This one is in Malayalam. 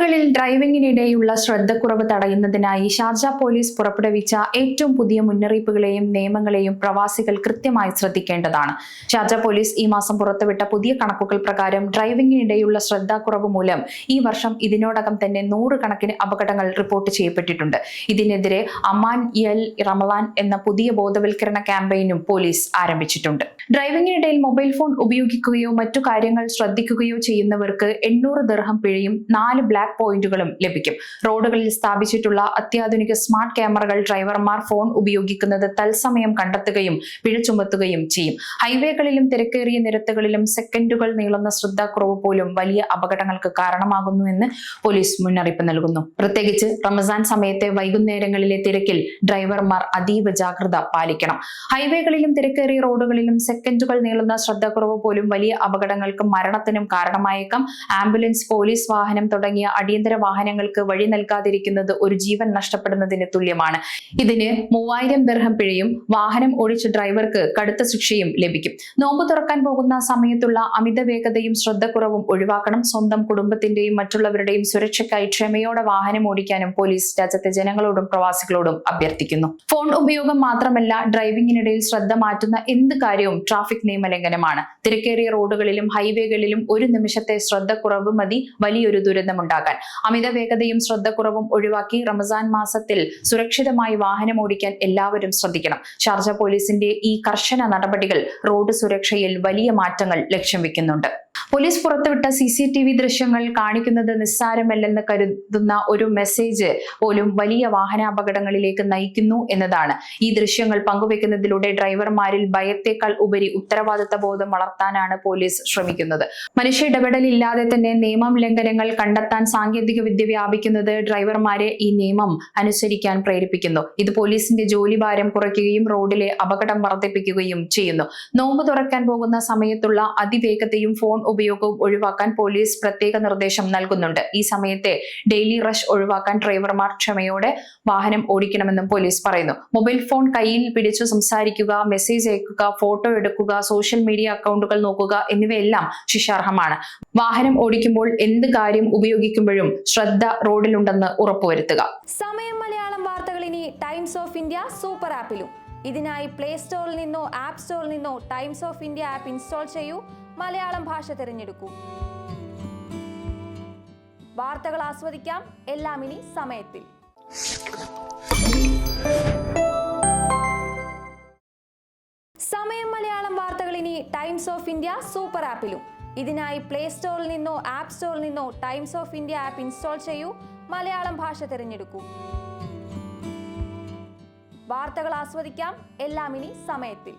റോഡുകളിൽ ഡ്രൈവിംഗിനിടെയുള്ള ശ്രദ്ധക്കുറവ് തടയുന്നതിനായി ഷാർജ പോലീസ് പുറപ്പെടുവിച്ച ഏറ്റവും പുതിയ മുന്നറിയിപ്പുകളെയും നിയമങ്ങളെയും പ്രവാസികൾ കൃത്യമായി ശ്രദ്ധിക്കേണ്ടതാണ്. ഷാർജ പോലീസ് ഈ മാസം പുറത്തുവിട്ട പുതിയ കണക്കുകൾ പ്രകാരം ഡ്രൈവിംഗിനിടെയുള്ള ശ്രദ്ധാക്കുറവ് മൂലം ഈ വർഷം ഇതിനോടകം തന്നെ 100 കണക്കിന് അപകടങ്ങൾ റിപ്പോർട്ട് ചെയ്യപ്പെട്ടിട്ടുണ്ട്. ഇതിനെതിരെ അമാൻ യൽ റമലാൻ എന്ന പുതിയ ബോധവൽക്കരണ ക്യാമ്പയിനും പോലീസ് ആരംഭിച്ചിട്ടുണ്ട്. ഡ്രൈവിംഗിനിടയിൽ മൊബൈൽ ഫോൺ ഉപയോഗിക്കുകയോ മറ്റു കാര്യങ്ങൾ ശ്രദ്ധിക്കുകയോ ചെയ്യുന്നവർക്ക് 800 ദിർഹം പിഴയും 4 ബ്ലാക്ക് പോയിന്റുകളും ലഭിക്കും. റോഡുകളിൽ സ്ഥാപിച്ചിട്ടുള്ള അത്യാധുനിക സ്മാർട്ട് ക്യാമറകൾ ഡ്രൈവർമാർ ഫോൺ ഉപയോഗിക്കുന്നത് തത്സമയം കണ്ടെത്തുകയും പിഴ ചുമത്തുകയും ചെയ്യും. ഹൈവേകളിലും തിരക്കേറിയ നിരത്തുകളിലും സെക്കൻഡുകൾ നീളുന്ന ശ്രദ്ധാക്കുറവ് പോലും വലിയ അപകടങ്ങൾക്ക് കാരണമാകുന്നു എന്ന് പോലീസ് മുന്നറിയിപ്പ് നൽകുന്നു. പ്രത്യേകിച്ച് റമസാൻ സമയത്തെ വൈകുന്നേരങ്ങളിലെ തിരക്കിൽ ഡ്രൈവർമാർ അതീവ ജാഗ്രത പാലിക്കണം. ഹൈവേകളിലും തിരക്കേറിയ റോഡുകളിലും സെക്കൻഡുകൾ നീളുന്ന ശ്രദ്ധാക്കുറവ് പോലും വലിയ അപകടങ്ങൾക്കും മരണത്തിനും കാരണമായേക്കാം. ആംബുലൻസ്, പോലീസ് വാഹനം തുടങ്ങിയ അടിയന്തര വാഹനങ്ങൾക്ക് വഴി നൽകാതിരിക്കുന്നത് ഒരു ജീവൻ നഷ്ടപ്പെടുന്നതിന് തുല്യമാണ്. ഇതിന് 3000 ദിർഹം പിഴയും വാഹനം ഓടിച്ച ഡ്രൈവർക്ക് കടുത്ത ശിക്ഷയും ലഭിക്കും. നോമ്പ് തുറക്കാൻ പോകുന്ന സമയത്തുള്ള അമിത വേഗതയും ശ്രദ്ധക്കുറവും ഒഴിവാക്കണം. സ്വന്തം കുടുംബത്തിന്റെയും മറ്റുള്ളവരുടെയും സുരക്ഷയ്ക്കായി ക്ഷമയോടെ വാഹനം ഓടിക്കാനും പോലീസ് രാജ്യത്തെ ജനങ്ങളോടും പ്രവാസികളോടും അഭ്യർത്ഥിക്കുന്നു. ഫോൺ ഉപയോഗം മാത്രമല്ല, ഡ്രൈവിംഗിനിടയിൽ ശ്രദ്ധ മാറ്റുന്ന എന്ത് കാര്യവും ട്രാഫിക് നിയമലംഘനമാണ്. തിരക്കേറിയ റോഡുകളിലും ഹൈവേകളിലും ഒരു നിമിഷത്തെ ശ്രദ്ധക്കുറവ് മതി വലിയൊരു ദുരന്തമുണ്ടാകാൻ. അമിത വേഗതയും ശ്രദ്ധക്കുറവും ഒഴിവാക്കി റമസാൻ മാസത്തിൽ സുരക്ഷിതമായി വാഹനം ഓടിക്കാൻ എല്ലാവരും ശ്രദ്ധിക്കണം. ഷാർജ പോലീസിന്റെ ഈ കർശന നടപടികൾ റോഡ് സുരക്ഷയിൽ വലിയ മാറ്റങ്ങൾ ലക്ഷ്യം വെക്കുന്നുണ്ട്. പോലീസ് പുറത്തുവിട്ട CCTV ദൃശ്യങ്ങൾ കാണിക്കുന്നത് നിസ്സാരമല്ലെന്ന് കരുതുന്ന ഒരു മെസ്സേജ് പോലും വലിയ വാഹനാപകടങ്ങളിലേക്ക് നയിക്കുന്നു എന്നതാണ്. ഈ ദൃശ്യങ്ങൾ പങ്കുവെക്കുന്നതിലൂടെ ഡ്രൈവർമാരിൽ ഭയത്തേക്കാൾ ഉപരി ഉത്തരവാദിത്ത ബോധം വളർത്താനാണ് പോലീസ് ശ്രമിക്കുന്നത്. മനുഷ്യ ഇടപെടലില്ലാതെ തന്നെ നിയമം ലംഘനങ്ങൾ കണ്ടെത്താൻ സാങ്കേതിക വിദ്യ വ്യാപിക്കുന്നത് ഡ്രൈവർമാരെ ഈ നിയമം അനുസരിക്കാൻ പ്രേരിപ്പിക്കുന്നു. ഇത് പോലീസിന്റെ ജോലിഭാരം കുറയ്ക്കുകയും റോഡിലെ അപകടം വർദ്ധിപ്പിക്കുകയും ചെയ്യുന്നു. നോമ്പ് തുറക്കാൻ പോകുന്ന സമയത്തുള്ള അതിവേഗതയും ഫോൺ ഉപയോഗവും ഒഴിവാക്കാൻ പോലീസ് പ്രത്യേക നിർദ്ദേശം നൽകുന്നുണ്ട്. ഈ സമയത്തെ ഡെയിലി റഷ് ഒഴിവാക്കാൻ ഡ്രൈവർമാർ ക്ഷമയോടെ വാഹനം ഓടിക്കണമെന്നും പോലീസ് പറയുന്നു. മൊബൈൽ ഫോൺ കയ്യിൽ പിടിച്ചു സംസാരിക്കുക, മെസ്സേജ് അയക്കുക, ഫോട്ടോ എടുക്കുക, സോഷ്യൽ മീഡിയ അക്കൗണ്ടുകൾ നോക്കുക എന്നിവയെല്ലാം ശിക്ഷാർഹമാണ്. വാഹനം ഓടിക്കുമ്പോൾ എന്ത് കാര്യം ഉപയോഗിക്കുമ്പോഴും ശ്രദ്ധ റോഡിലുണ്ടെന്ന് ഉറപ്പുവരുത്തുക. സമയം മലയാളം വാർത്തകൾ ഇനി ടൈംസ് ഓഫ് ഇന്ത്യ സൂപ്പർ ആപ്പിലും. ഇതിനായി പ്ലേ സ്റ്റോറിൽ നിന്നോ ആപ്പ് സ്റ്റോറിൽ നിന്നോ times of India app install ചെയ്യൂ. മലയാളം ഭാഷ തിരഞ്ഞെടുക്കൂ. വാർത്തകൾ ആസ്വദിക്കാം, എല്ലാം ഇനി സമയത്തിൽ. സമയം മലയാളം വാർത്തകൾ ഇനി ടൈംസ് ഓഫ് ഇന്ത്യ സൂപ്പർ ആപ്പിലും. ഇതിനായി പ്ലേ സ്റ്റോറിൽ നിന്നോ ആപ്പ് സ്റ്റോറിൽ നിന്നോ times of India app install ചെയ്യൂ. മലയാളം ഭാഷ തിരഞ്ഞെടുക്കൂ. വാർത്തകൾ ആസ്വദിക്കാം, എല്ലാം ഇനി സമയത്തിൽ.